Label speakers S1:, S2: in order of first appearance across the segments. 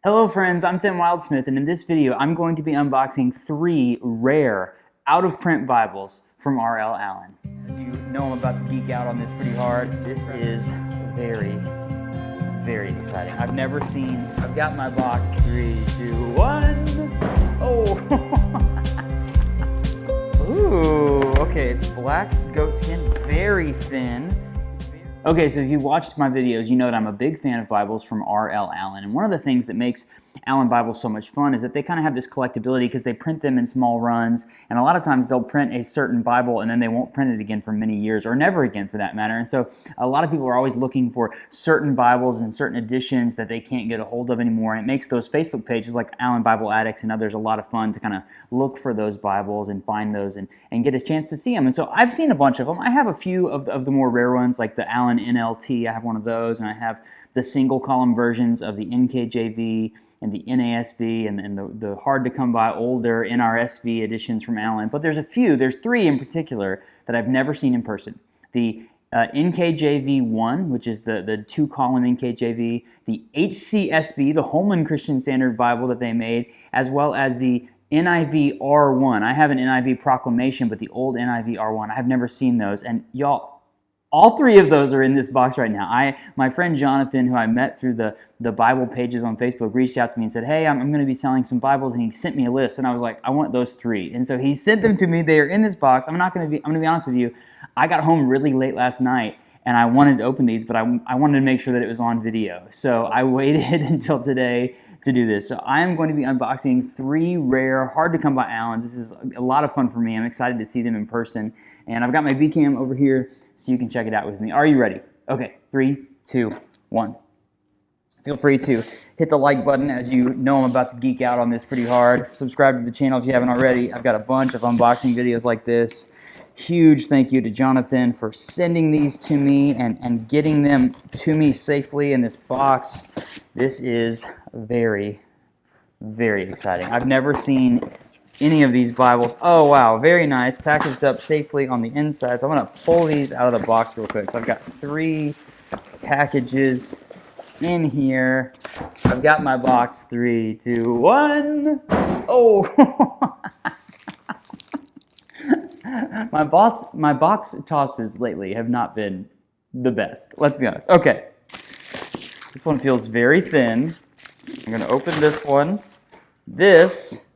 S1: Hello friends, I'm Tim Wildsmith, and in this video I'm going to be unboxing 3 rare out-of-print Bibles from R.L. Allan. As you know, I'm about to geek out on this pretty hard. This is very, very exciting. I've got my box. 3, 2, 1. Oh! Ooh, okay, it's black goatskin, very thin. Okay, so if you've watched my videos, you know that I'm a big fan of Bibles from R.L. Allan. And one of the things that makes Allan Bibles so much fun is that they kind of have this collectability because they print them in small runs. And a lot of times they'll print a certain Bible and then they won't print it again for many years, or never again for that matter. And so a lot of people are always looking for certain Bibles and certain editions that they can't get a hold of anymore. And it makes those Facebook pages like Allan Bible Addicts and others a lot of fun to kind of look for those Bibles and find those and get a chance to see them. And so I've seen a bunch of them. I have a few of the more rare ones, like the Allan NLT. I have one of those, and I have the single column versions of the NKJV and the NASB and the hard to come by older NRSV editions from Allan. But there's 3 in particular that I've never seen in person. The NKJV1, which is the 2-column NKJV, the HCSB, the Holman Christian Standard Bible that they made, as well as the NIV R1. I have an NIV Proclamation, but the old NIV R1, I have never seen those. And y'all, all 3 of those are in this box right now. My friend Jonathan, who I met through the Bible pages on Facebook, reached out to me and said, hey, I'm going to be selling some Bibles, and he sent me a list, and I was like, I want those 3. And so he sent them to me. They are in this box. I'm going to be honest with you. I got home really late last night, and I wanted to open these, but I wanted to make sure that it was on video. So I waited until today to do this. So I am going to be unboxing 3 rare, hard-to-come-by Allans. This is a lot of fun for me. I'm excited to see them in person. And I've got my V-Cam over here so you can check it out with me. Are you ready? Okay, 3, 2, 1. Feel free to hit the like button. As you know, I'm about to geek out on this pretty hard. Subscribe to the channel if you haven't already. I've got a bunch of unboxing videos like this. Huge thank you to Jonathan for sending these to me and getting them to me safely in this box. This is very, very exciting. I've never seen any of these Bibles. Oh wow, very nice, packaged up safely on the inside. So I'm going to pull these out of the box real quick. So I've got 3 packages in here. I've got my box. 3, 2, 1. Oh! My box tosses lately have not been the best. Let's be honest. Okay. This one feels very thin. I'm going to open this one. This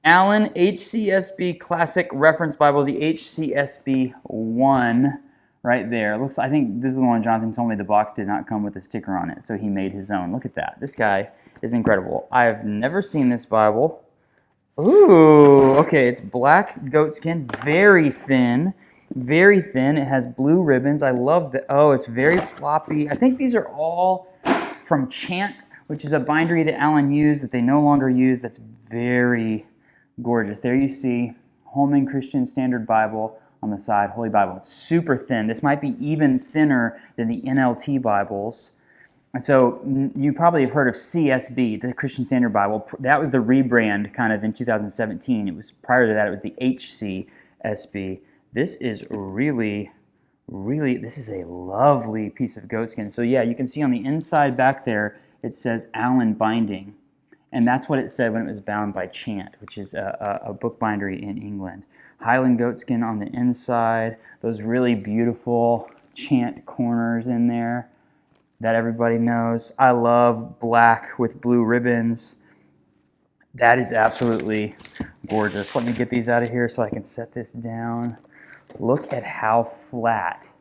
S1: Allan HCSB Classic Reference Bible, the HCSB 1 right there. I think this is the one Jonathan told me the box did not come with a sticker on it, so he made his own. Look at that. This guy is incredible. I have never seen this Bible. Ooh, okay, it's black goatskin, very thin, very thin. It has blue ribbons. I love that. Oh, it's very floppy. I think these are all from Chant, which is a bindery that Allan used that they no longer use. That's very gorgeous. There you see Holman Christian Standard Bible on the side, Holy Bible. It's super thin. This might be even thinner than the NLT Bibles. And so you probably have heard of CSB, the Christian Standard Bible. That was the rebrand kind of in 2017. It was prior to that, it was the HCSB. This is really, this is a lovely piece of goatskin. So yeah, you can see on the inside back there, it says Allan Binding. And that's what it said when it was bound by Chant, which is a book bindery in England. Highland goatskin on the inside, those really beautiful Chant corners in there that everybody knows. I love black with blue ribbons. That is absolutely gorgeous. Let me get these out of here so I can set this down. Look at how flat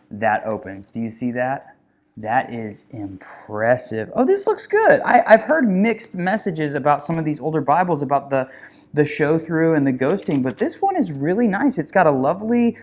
S1: that opens. Do you see that? That is impressive. Oh, this looks good. I've heard mixed messages about some of these older Bibles about the show through and the ghosting, but this one is really nice. It's got a lovely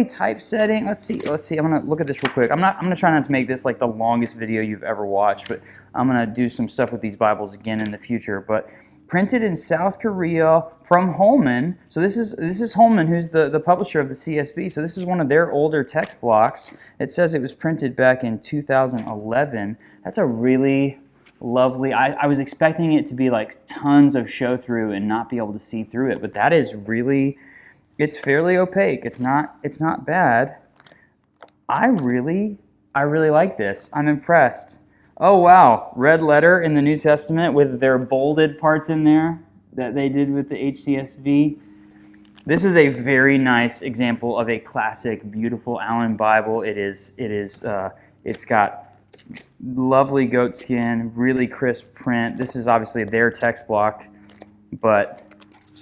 S1: typesetting. Let's see. I'm gonna look at this real quick. I'm gonna try not to make this like the longest video you've ever watched, but I'm gonna do some stuff with these Bibles again in the future. But printed in South Korea from Holman. So this is Holman, who's the publisher of the CSB. So this is one of their older text blocks. It says it was printed back in 2011. That's a really lovely. I was expecting it to be like tons of show through and not be able to see through it, but that is really, it's fairly opaque. It's not bad. I really like this. I'm impressed. Oh, wow. Red letter in the New Testament with their bolded parts in there that they did with the HCSV. This is a very nice example of a classic, beautiful Allan Bible. It's got lovely goat skin, really crisp print. This is obviously their text block, but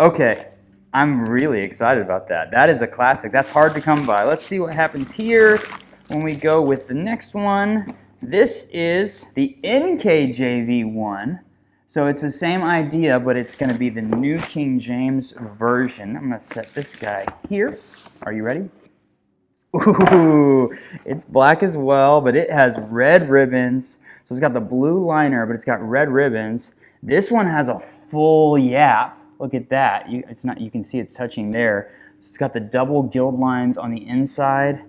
S1: okay, I'm really excited about that. That is a classic. That's hard to come by. Let's see what happens here when we go with the next one. This is the NKJV one. So it's the same idea, but it's going to be the New King James Version. I'm going to set this guy here. Are you ready? Ooh, it's black as well, but it has red ribbons. So it's got the blue liner, but it's got red ribbons. This one has a full yap. Look at that. You can see it's touching there. So it's got the double gild lines on the inside.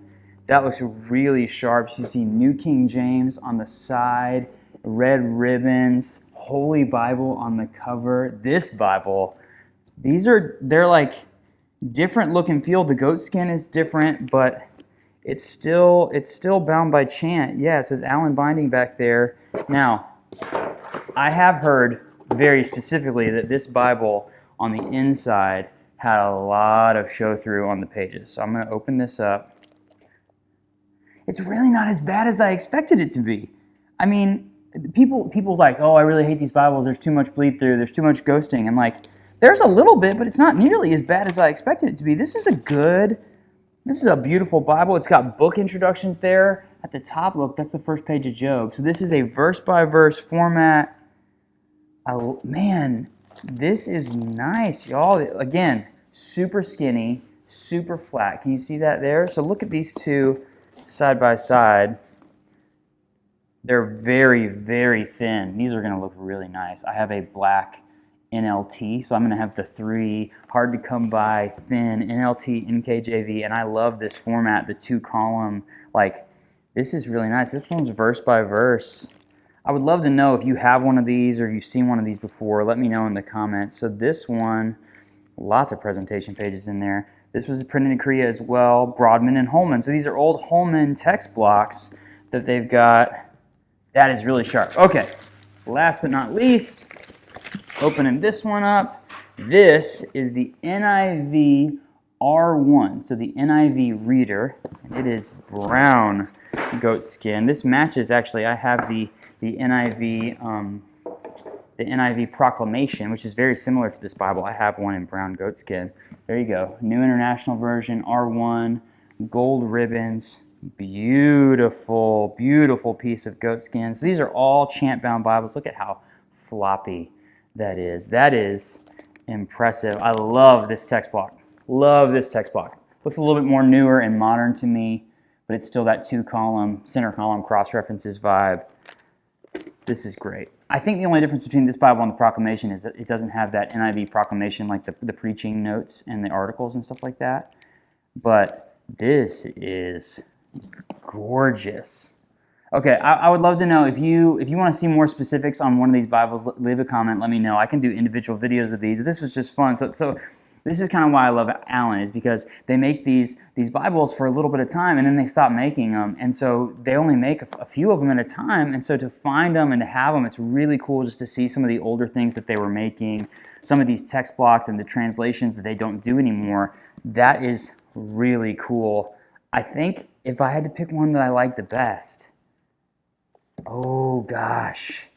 S1: That looks really sharp. So you see New King James on the side, red ribbons, Holy Bible on the cover. This Bible, they're like different look and feel. The goat skin is different, but it's still bound by chant. Yeah, it says Allan binding back there. Now, I have heard very specifically that this Bible on the inside had a lot of show through on the pages. So I'm going to open this up. It's really not as bad as I expected it to be. I mean, people like, oh, I really hate these Bibles. There's too much bleed through. There's too much ghosting. I'm like, there's a little bit, but it's not nearly as bad as I expected it to be. This is a beautiful Bible. It's got book introductions there. At the top, look, that's the first page of Job. So this is a verse-by-verse format. Man, this is nice, y'all. Again, super skinny, super flat. Can you see that there? So look at these two side by side. They're very, very thin. These are going to look really nice. I have a black NLT, so I'm going to have the 3 hard to come by, thin NLT NKJV, and I love this format, the 2-column. Like, this is really nice. This one's verse by verse. I would love to know if you have one of these or you've seen one of these before. Let me know in the comments. So this one, lots of presentation pages in there. This was printed in Korea as well, Broadman and Holman. So these are old Holman text blocks that they've got. That is really sharp. Okay, last but not least, opening this one up. This is the NIV R1, so the NIV reader. It is brown goat skin. This matches, actually, I have the NIV Proclamation, which is very similar to this Bible. I have one in brown goat skin. There you go. New International Version, R1, gold ribbons, beautiful, beautiful piece of goat skin. So these are all chant-bound Bibles. Look at how floppy that is. That is impressive. I love this text block. Love this text block. Looks a little bit more newer and modern to me, but it's still that 2-column, center column cross-references vibe. This is great. I think the only difference between this Bible and the Proclamation is that it doesn't have that NIV Proclamation like the preaching notes and the articles and stuff like that. But this is gorgeous. Okay, I would love to know if you want to see more specifics on one of these Bibles, leave a comment, let me know. I can do individual videos of these. This was just fun. So this is kind of why I love Allan, is because they make these Bibles for a little bit of time and then they stop making them. And so they only make a few of them at a time. And so to find them and to have them, it's really cool just to see some of the older things that they were making, some of these text blocks and the translations that they don't do anymore. That is really cool. I think if I had to pick one that I like the best, oh gosh,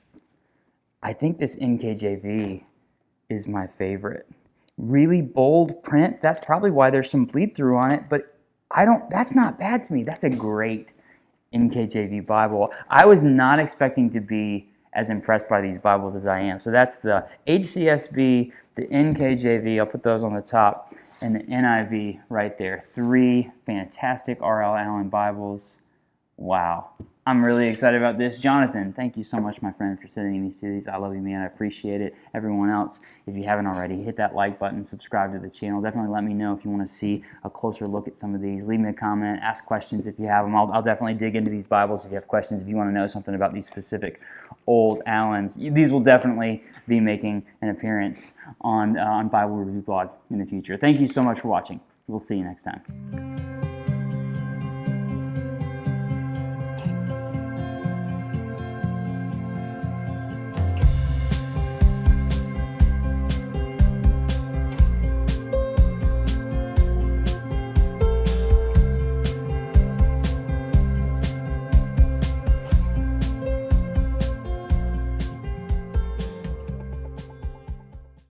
S1: I think this NKJV is my favorite. Really bold print. That's probably why there's some bleed through on it, but that's not bad to me. That's a great NKJV Bible. I was not expecting to be as impressed by these Bibles as I am. So that's the HCSB, the NKJV, I'll put those on the top, and the NIV right there. 3 fantastic R.L. Allan Bibles. Wow. I'm really excited about this. Jonathan, thank you so much, my friend, for sending these to these. I love you, man. I appreciate it. Everyone else, if you haven't already, hit that like button, subscribe to the channel. Definitely let me know if you want to see a closer look at some of these. Leave me a comment, ask questions if you have them. I'll definitely dig into these Bibles if you have questions, if you want to know something about these specific old Allans. These will definitely be making an appearance on Bible Review Blog in the future. Thank you so much for watching. We'll see you next time.